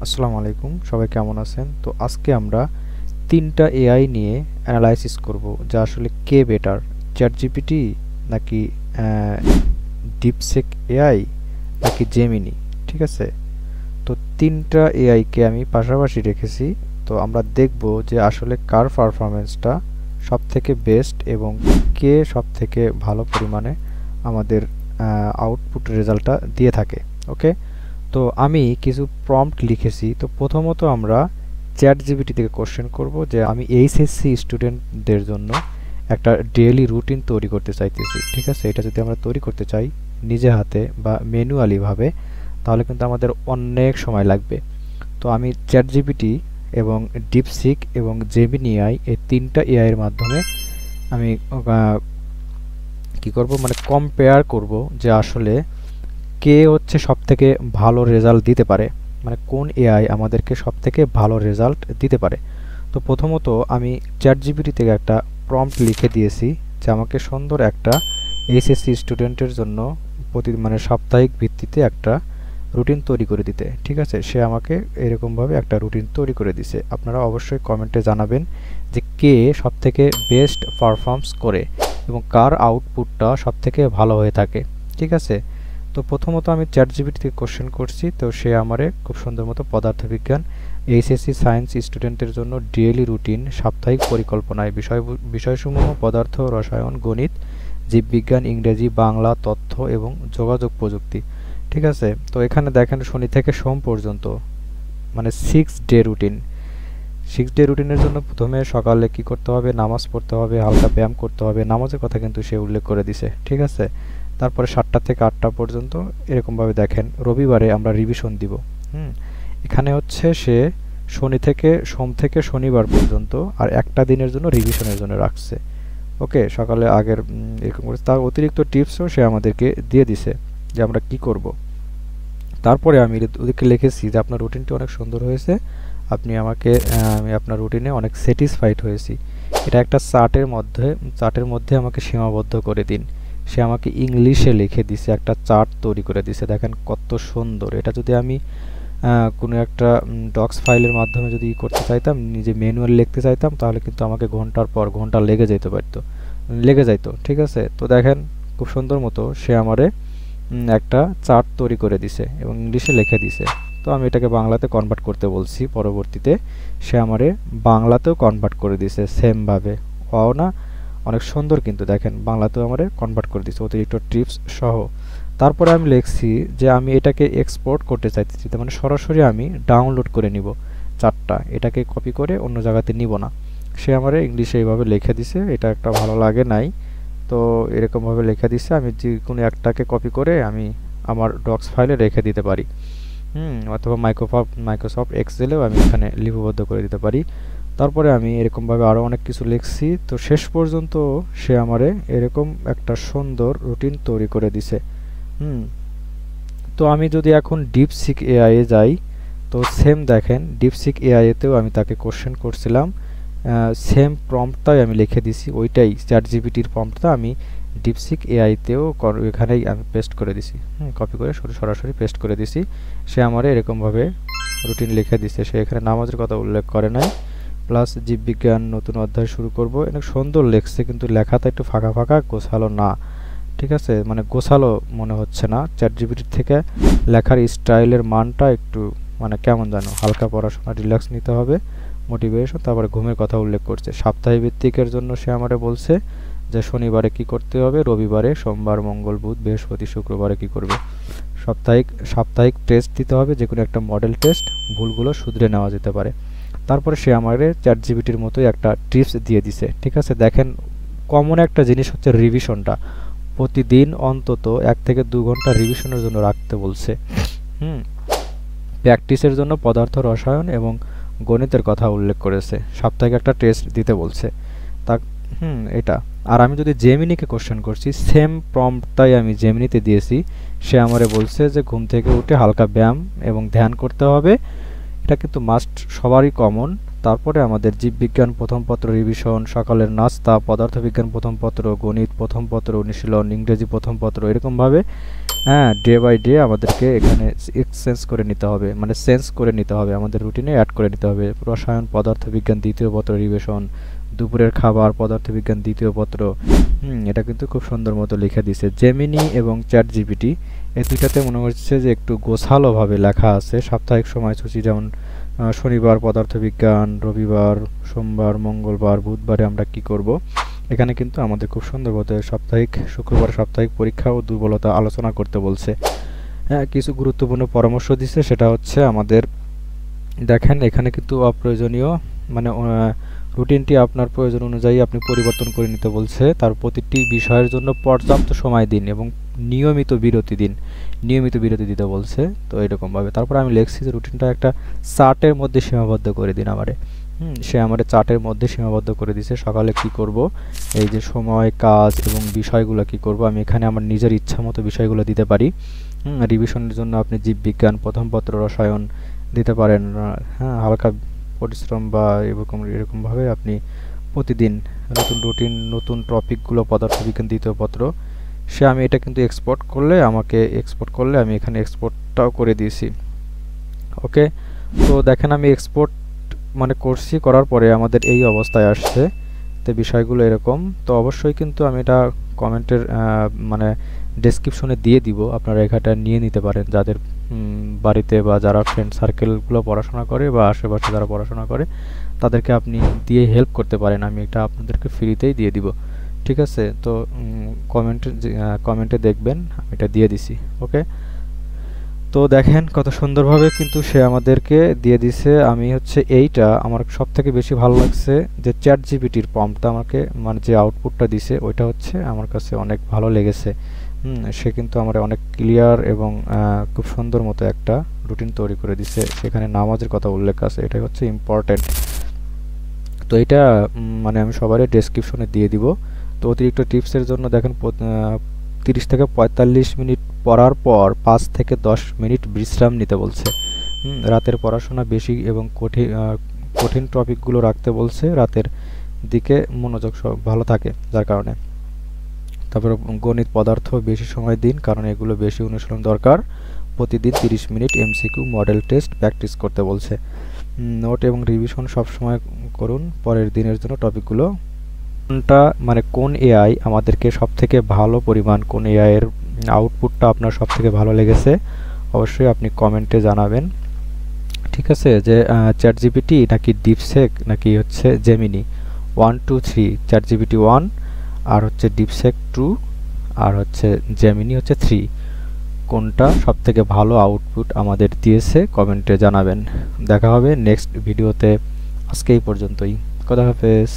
আসসালামু আলাইকুম, সবাই কেমন আছেন? তো আজকে আমরা তিনটা এআই নিয়ে অ্যানালাইসিস করব যে আসলে কে বেটার, চ্যাটজিপিটি নাকি ডিপসেক এআই নাকি জেমিনি। ঠিক আছে, তো তিনটা এআইকে আমি পাশাপাশি রেখেছি। তো আমরা দেখব যে আসলে কার পারফরমেন্সটা সব থেকে বেস্ট এবং কে সব থেকে ভালো পরিমাণে আমাদের আউটপুট রেজাল্টটা দিয়ে থাকে। ওকে, তো আমি কিছু প্রম্পট লিখেছি। তো প্রথমত আমরা চ্যাট জিপিটি থেকে কোশ্চেন করব যে আমি এইচএসসি স্টুডেন্টদের জন্য একটা ডেইলি রুটিন তৈরি করতে চাইতেছি। ঠিক আছে, এটা যদি আমরা তৈরি করতে চাই নিজে হাতে বা ম্যানুয়ালি ভাবে, তাহলে কিন্তু আমাদের অনেক সময় লাগবে। তো আমি চ্যাট জিপিটি এবং ডিপসিক এবং জেমিনি এআই এই তিনটা এআই এর মাধ্যমে আমি কি করব, মানে কম্পেয়ার করব যে আসলে কে হচ্ছে সবথেকে ভালো রেজাল্ট দিতে পারে, মানে কোন এআই আমাদেরকে সবথেকে ভালো রেজাল্ট দিতে পারে। তো প্রথমত আমি চ্যাট জিপিটি থেকে একটা প্রম্পট লিখে দিয়েছি যে আমাকে সুন্দর একটা এইচএসসি স্টুডেন্টের জন্য মানে সাপ্তাহিক ভিত্তিতে একটা রুটিন তৈরি করে দিতে। ঠিক আছে, সে আমাকে এরকমভাবে একটা রুটিন তৈরি করে দিছে। আপনারা অবশ্যই কমেন্টে জানাবেন যে কে সবথেকে বেস্ট পারফর্মস করে এবং কার আউটপুটটা সবথেকে ভালো হয়ে থাকে। ঠিক আছে, তো প্রথমত আমি চ্যাট জিপিটি থেকে কোশ্চেন করছি। তো সে আমারে খুব সুন্দর মতো পদার্থবিজ্ঞান এইচএসসি সায়েন্স স্টুডেন্টের জন্য ডেইলি রুটিন সাপ্তাহিক পরিকল্পনায় বিষয়সমূহ পদার্থ, রসায়ন, গণিত, জীববিজ্ঞান, ইংরেজি, বাংলা, তথ্য এবং যোগাযোগ প্রযুক্তি। ঠিক আছে, তো এখানে দেখেন শনি থেকে সোম পর্যন্ত মানে 6 ডে রুটিন। 6 ডে রুটিনের জন্য প্রথমে সকালে কি করতে হবে, নামাজ পড়তে হবে, হালকা ব্যায়াম করতে হবে। নামাজের কথা কিন্তু সে উল্লেখ করে দিছে। ঠিক আছে, তারপরে 7টা থেকে 8টা পর্যন্ত এরকমভাবে দেখেন রবিবারে আমরা রিভিশন দিব। এখানে হচ্ছে সে শনি থেকে সোম থেকে শনিবার পর্যন্ত আর একটা দিনের জন্য রিভিশনের জন্য রাখছে। ওকে, সকালে আগের এরকম করে তার অতিরিক্ত টিপসও সে আমাদেরকে দিয়ে দিছে যে আমরা কি করব। তারপরে আমি ওদেরকে লিখেছি যে আপনার রুটিনটি অনেক সুন্দর হয়েছে, আপনি আমাকে আমি আপনার রুটিনে অনেক স্যাটিসফাইড হয়েছি। এটা একটা চার্টের মধ্যে আমাকে সীমাবদ্ধ করে দিন। সে আমাকে ইংলিশে লিখে দিছে, একটা চার্ট তৈরি করে দিছে। দেখেন কত সুন্দর। এটা যদি আমি কোনো একটা ডক্স ফাইলের মাধ্যমে যদি করতে চাইতাম, নিজে ম্যানুয়ালি লিখতে চাইতাম, তাহলে কিন্তু আমাকে ঘন্টার পর ঘন্টা লেগে যাইতো। ঠিক আছে, তো দেখেন খুব সুন্দর মতো সে আমারে একটা চার্ট তৈরি করে দিছে এবং ইংলিশে লিখে দিছে। তো আমি এটাকে বাংলাতে কনভার্ট করতে বলছি, পরবর্তীতে সে আমারে বাংলাতেও কনভার্ট করে দিছে সেম ভাবে। ওয়াও না, অনেক সুন্দর কিন্তু দেখেন বাংলাতেও আমারে কনভার্ট করে দিছে অতিরিক্ত টিপস সহ। তারপরে আমি লিখছি যে আমি এটাকে এক্সপোর্ট করতে চাইতেছি, তার মানে সরাসরি আমি ডাউনলোড করে নিব চার্টটা, এটাকে কপি করে অন্য জায়গাতে নিব না। সে আমারে ইংলিশে এইভাবে লিখে দিছে, এটা একটা ভালো লাগে নাই। তো এরকমভাবে লেখা দিচ্ছে, আমি যে কোনো একটাকে কপি করে আমি আমার ডক্স ফাইলে রেখে দিতে পারি। অথবা মাইক্রোসফট এক্সেলেও আমি এখানে লিপিবদ্ধ করে দিতে পারি। তারপরে আমি এরকমভাবে আরও অনেক কিছু লিখছি। তো শেষ পর্যন্ত সে আমারে এরকম একটা সুন্দর রুটিন তৈরি করে দিছে। হুম তো আমি যদি এখন ডিপসিক এআই এ যাই, তো সেম দেখেন ডিপসিক এআই এতেও আমি তাকে কোশ্চেন করছিলাম, সেম প্রম্পটটাই আমি লিখে দিছি, ওইটাই চ্যাট জিপিটির প্রম্পটটা আমি ডিপসিক এআইতেও এখানেই আমি পেস্ট করে দিছি। কপি করে সরাসরি পেস্ট করে দিছি। সে আমার এরকমভাবে রুটিন লিখে দিছে। সে এখানে নামাজের কথা উল্লেখ করে নাই। প্লাস জীববিজ্ঞান নতুন অধ্যায় শুরু করব, অনেক সুন্দর লেখছে, কিন্তু লেখাটা একটু ফাঁকা ফাঁকা, গোছালো না। ঠিক আছে, মানে গোছালো মনে হচ্ছে না। চ্যাট জিপিটির থেকে লেখার স্টাইলের মানটা একটু মানে কেমন জানো, হালকা পড়াশোনা, রিল্যাক্স নিতে হবে, মোটিভেশন। তারপরে ঘুমের কথা উল্লেখ করছে। সাপ্তাহিক ভিত্তিকের জন্য সে আমারে বলছে যে শনিবারে কি করতে হবে, রবিবারে, সোমবার, মঙ্গল, বুধ, বৃহস্পতি, শুক্রবারে কি করবে। সাপ্তাহিক সাপ্তাহিক টেস্ট দিতে হবে, যে কোনো একটা মডেল টেস্ট, ভুলগুলো শুধরে নেওয়া যেতে পারে। তারপরে সে আমারে চ্যাট জিপিটির মতোই একটা টিপস দিয়ে দিছে। ঠিক আছে, দেখেন কমন একটা জিনিস হচ্ছে রিভিশনটা। প্রতিদিন অন্তত 1 থেকে 2 ঘন্টা রিভিশনের জন্য রাখতে বলছে। হুম প্র্যাকটিসের জন্য পদার্থ, রসায়ন এবং গণিতের কথা উল্লেখ করেছে। সাপ্তাহিক একটা টেস্ট দিতে বলছে। তা এটা। আর আমি যদি জেমিনিকে কোশ্চেন করছি, সেম প্রম্পটটাই আমি জেমিনিতে দিয়েছি। সে আমারে বলছে যে ঘুম থেকে উঠে হালকা ব্যায়াম এবং ধ্যান করতে হবে। এটা কিন্তু মাস্ট, সবারই কমন। তারপরে আমাদের জীববিজ্ঞান প্রথম পত্র রিভিশন, সকালের নাস্তা, পদার্থবিজ্ঞান প্রথম পত্র, গণিত প্রথম পত্র অনুশীলন, ইংরেজি প্রথম পত্র, এরকমভাবে হ্যাঁ ডে বাই ডে আমাদেরকে এখানে এক্সচেঞ্জ করে নিতে হবে, মানে চেঞ্জ করে নিতে হবে, আমাদের রুটিনে অ্যাড করে নিতে হবে। রসায়ন পদার্থবিজ্ঞান দ্বিতীয় পত্র রিভিশন, দুপুরের খাবার পদার্থবিজ্ঞান দ্বিতীয় পত্র। এটা কিন্তু খুব সুন্দর মতো লিখে দিছে। জেমিনি এবং চ্যাট জিপিটি এই দুইটাতে মনে হচ্ছে যে একটু গোছালোভাবে লেখা আছে। সাপ্তাহিক সময়সূচি যেমন শনিবার পদার্থবিজ্ঞান, রবিবার, সোমবার, মঙ্গলবার, বুধবারে আমরা কি করব, এখানে কিন্তু আমাদের খুব সুন্দর মতো শুক্রবার সাপ্তাহিক পরীক্ষা ও দুর্বলতা আলোচনা করতে বলছে। হ্যাঁ, কিছু গুরুত্বপূর্ণ পরামর্শ দিচ্ছে, সেটা হচ্ছে আমাদের দেখেন এখানে কিন্তু অপ্রয়োজনীয় মানে রুটিনটি আপনার প্রয়োজন অনুযায়ী আপনি পরিবর্তন করে নিতে বলছে। তার প্রতিটি বিষয়ের জন্য পর্যাপ্ত সময় দিন এবং নিয়মিত বিরতি দিতে বলছে। তো এরকমভাবে তারপর আমি লিখছি যে রুটিনটা একটা চার্টের মধ্যে সীমাবদ্ধ করে দিন আমারে। সে আমাদের চার্টের মধ্যে সীমাবদ্ধ করে দিছে। সকালে কি করব, এই যে সময়, কাজ এবং বিষয়গুলো কি করব, আমি এখানে আমার নিজের ইচ্ছা মতো বিষয়গুলো দিতে পারি। রিভিশনের জন্য আপনি জীববিজ্ঞান প্রথম পত্র, রসায়ন দিতে পারেন। হ্যাঁ, হালকা পরিশ্রম বা এরকমভাবে আপনি প্রতিদিন নতুন রুটিন, নতুন টপিকগুলো পদার্থবিজ্ঞান দ্বিতীয় পত্র। আমি এটা কিন্তু এক্সপোর্ট করলে আমি এখানে এক্সপোর্টটাও করে দিয়েছি। ওকে, তো দেখেন আমি এক্সপোর্ট মানে করার পরে আমাদের এই অবস্থায় আসছে। তো বিষয়গুলো এরকম। তো অবশ্যই কিন্তু আমি এটা কমেন্টের মানে ডেসক্রিপশনে দিয়ে দিব, আপনারা এখানটা নিয়ে নিতে পারেন যাদের বাড়িতে বা যারা ফ্রেন্ড সার্কেলগুলো পড়াশোনা করে বা আশেপাশে যারা পড়াশোনা করে তাদেরকে আপনি দিয়ে হেল্প করতে পারেন। আমি এটা আপনাদেরকে ফ্রিতেই দিয়ে দিব। ঠিক আছে, তো কমেন্টে দেখবেন আমি এটা দিয়ে দিছি। ওকে, তো দেখেন কত সুন্দরভাবে কিন্তু সে আমাদেরকে দিয়ে দিছে। আমি এইটা আমার সব থেকে বেশি ভালো লাগছে যে চ্যাট জিপিটির প্রম্পটটা আমাকে মানে যে আউটপুটটা দিছে ওইটা আমার কাছে অনেক ভালো লেগেছে। সে কিন্তু আমার অনেক ক্লিয়ার এবং খুব সুন্দর মতো একটা রুটিন তৈরি করে দিছে। সেখানে নামাজের কথা উল্লেখ আছে, এটাই ইম্পর্টেন্ট। তো এটা মানে আমি সবারই ডেসক্রিপশনে দিয়ে দিব। তো অতিরিক্ত টিপসের জন্য দেখেন 30 থেকে 45 মিনিট পড়ার পর 5 থেকে 10 মিনিট বিশ্রাম নিতে বলছে। রাতের পড়াশোনা বেশি এবং কঠিন টপিকগুলো রাখতে বলছে, রাতের দিকে মনোযোগ ভালো থাকে যার কারণে। তারপরে গণিত পদার্থ বেশি সময় দিন, কারণ এগুলো বেশি অনুশীলন দরকার। প্রতিদিন 30 minute MCQ model test practice করতে বলছে। নোট এবং রিভিশন সব সময় করুন পরের দিনের জন্য টপিকগুলো। কোন এআই আমাদেরকে সবথেকে ভালো পরিমাণ, কোন এআই এর আউটপুটটা আপনার সবথেকে ভালো লেগেছে অবশ্যই আপনি কমেন্টে জানাবেন। ঠিক আছে, যে চ্যাট জিপিটি নাকি ডিপসেক নাকি জেমিনি। 1 2 3 চ্যাট জিপিটি 1 আর ডিপসেক 2 আর জেমিনি 3। কোনটা সবথেকে ভালো আউটপুট আমাদের দিয়েছে কমেন্টে জানাবেন। দেখা হবে নেক্সট ভিডিওতে। আজকে এই পর্যন্তই। খোদা হাফেজ।